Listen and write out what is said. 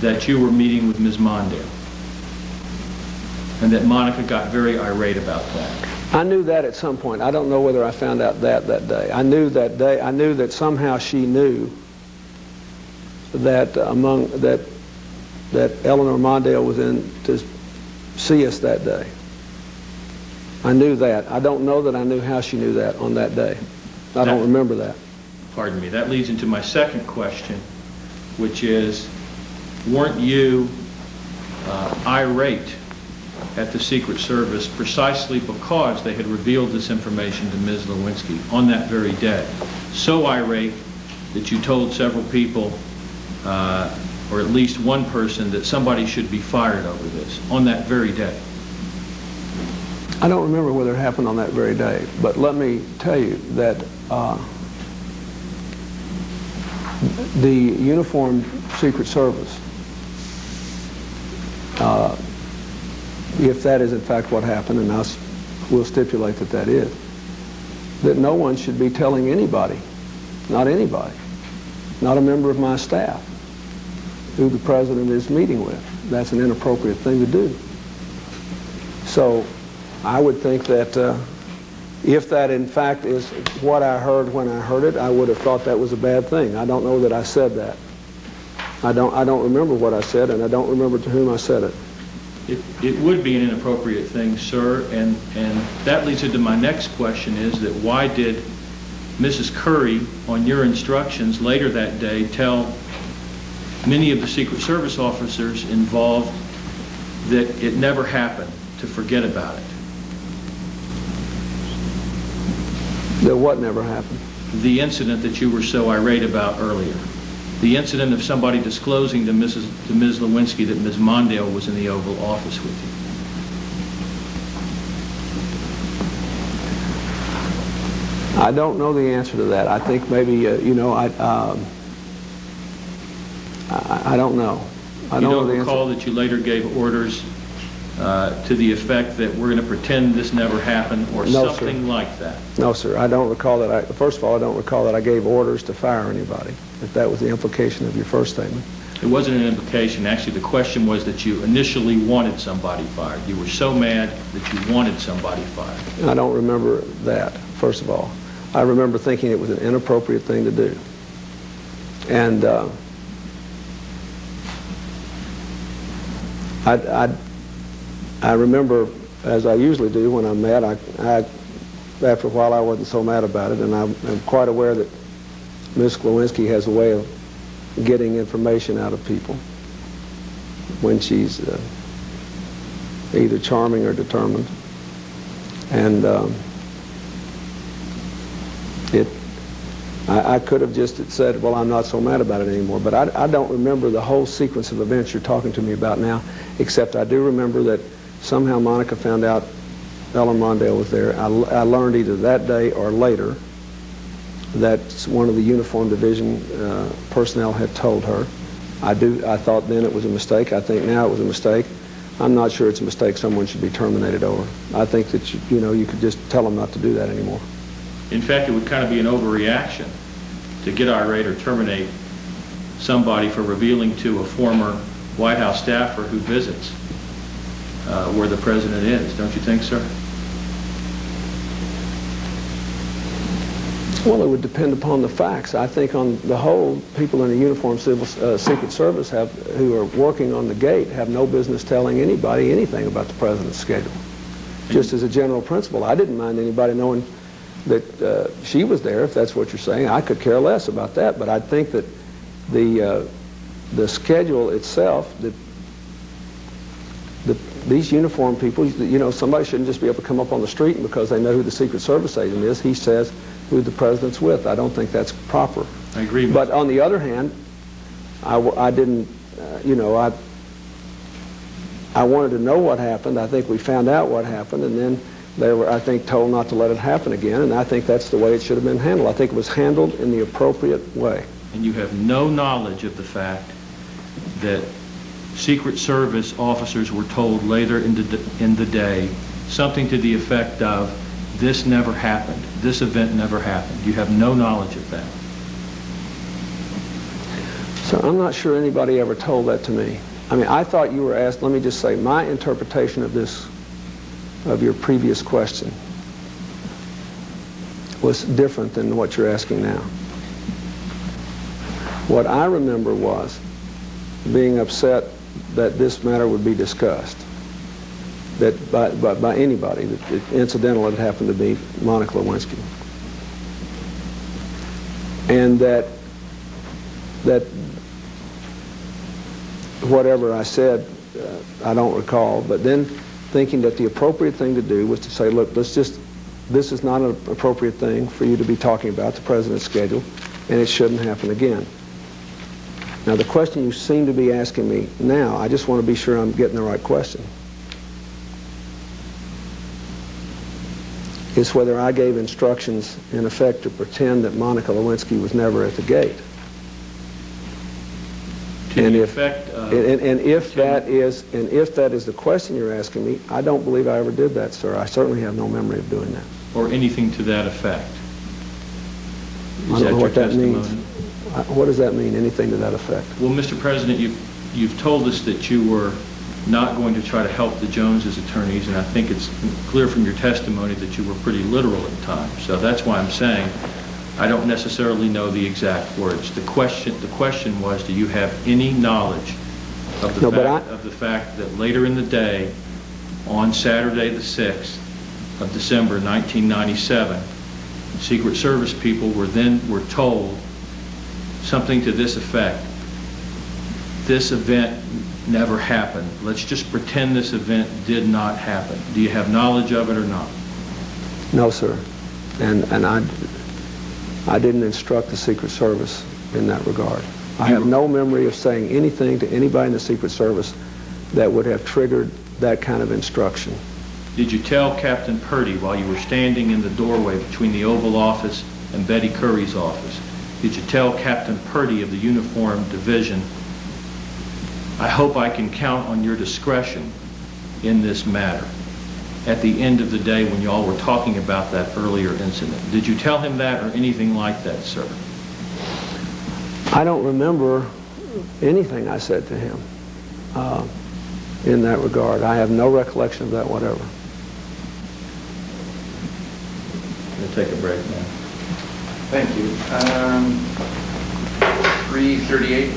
that you were meeting with Ms. Mondale, and that Monica got very irate about that. I knew that at some point. I don't know whether I found out that day. I knew that somehow she knew that that Eleanor Mondale was in to see us that day. I knew that. I don't know that I knew how she knew that on that day. I don't remember that. Pardon me. That leads into my second question, which is, weren't you irate at the Secret Service precisely because they had revealed this information to Ms. Lewinsky on that very day? So irate that you told several people, or at least one person, that somebody should be fired over this on that very day. I don't remember whether it happened on that very day, but let me tell you that the uniformed Secret Service, if that is in fact what happened, and I will stipulate that that is, that no one should be telling anybody, not anybody, not a member of my staff, who the president is meeting with. That's an inappropriate thing to do. So I would think that if that in fact is what I heard when I heard it, I would have thought that was a bad thing. I don't know that I said that. I don't remember what I said, and I don't remember to whom I said it. It would be an inappropriate thing, sir, and that leads into my next question, is that why did Mrs. Curry, on your instructions later that day, tell many of the Secret Service officers involved that it never happened, to forget about it? That what never happened? The incident that you were so irate about earlier. The incident of somebody disclosing to Ms. Lewinsky that Ms. Mondale was in the Oval Office with you. I don't know the answer to that. I think maybe, you know, I don't know. I don't recall that you later gave orders to the effect that we're going to pretend this never happened, or No, something sir. like that? No, sir. I don't recall that. First of all, I don't recall that I gave orders to fire anybody, if that was the implication of your first statement. It wasn't an implication. Actually, the question was that you initially wanted somebody fired. You were so mad that you wanted somebody fired. I don't remember that, first of all. I remember thinking it was an inappropriate thing to do. And I remember, as I usually do when I'm mad, after a while I wasn't so mad about it, and I'm quite aware that Ms. Lewinsky has a way of getting information out of people when she's either charming or determined. And I could have just said, well, I'm not so mad about it anymore, but I don't remember the whole sequence of events you're talking to me about now, except I do remember that somehow Monica found out Ellen Mondale was there. I learned either that day or later that one of the Uniform Division personnel had told her. I thought then it was a mistake. I think now it was a mistake. I'm not sure it's a mistake someone should be terminated over. I think that you could just tell them not to do that anymore. In fact, it would kind of be an overreaction to get irate or terminate somebody for revealing to a former White House staffer who visits where the president is. Don't you think, sir? Well, it would depend upon the facts. I think on the whole, people in the Uniformed Secret Service who are working on the gate have no business telling anybody anything about the president's schedule. Just as a general principle, I didn't mind anybody knowing that she was there, if that's what you're saying. I could care less about that, but I think that the schedule itself, these uniformed people, somebody shouldn't just be able to come up on the street and because they know who the Secret Service agent is, he says who the president's with. I don't think that's proper. I agree. But on the other hand, I didn't, I wanted to know what happened. I think we found out what happened, and then they were, I think, told not to let it happen again, and I think that's the way it should have been handled. I think it was handled in the appropriate way. And you have no knowledge of the fact that Secret Service officers were told later in the day something to the effect of, this never happened, this event never happened. You have no knowledge of that. So I'm not sure anybody ever told that to me. I mean, I thought you were asked, let me just say, my interpretation of this, of your previous question, was different than what you're asking now. What I remember was being upset that this matter would be discussed, that by anybody, that incidental it happened to be Monica Lewinsky. And that whatever I said, I don't recall, but then thinking that the appropriate thing to do was to say, look, this is not an appropriate thing for you to be talking about, the president's schedule, and it shouldn't happen again. Now, the question you seem to be asking me now, I just want to be sure I'm getting the right question, is whether I gave instructions, in effect, to pretend that Monica Lewinsky was never at the gate. And if that is the question you're asking me, I don't believe I ever did that, sir. I certainly have no memory of doing that. Or anything to that effect? I don't know what that means. What does that mean, anything to that effect? Well, Mr. President, you've told us that you were not going to try to help the Joneses attorneys, and I think it's clear from your testimony that you were pretty literal at times. So that's why I'm saying I don't necessarily know the exact words. The question was, do you have any knowledge of the fact that later in the day, on Saturday the 6th of December 1997, Secret Service people were told something to this effect: this event never happened. Let's just pretend this event did not happen. Do you have knowledge of it or not? No, sir. And I didn't instruct the Secret Service in that regard. I have no memory of saying anything to anybody in the Secret Service that would have triggered that kind of instruction. Did you tell Captain Purdy while you were standing in the doorway between the Oval Office and Betty Curry's office, did you tell Captain Purdy of the Uniform Division, I hope I can count on your discretion in this matter, at the end of the day when you all were talking about that earlier incident? Did you tell him that or anything like that, sir? I don't remember anything I said to him in that regard. I have no recollection of that whatever. We'll take a break now. Thank you. 3:38.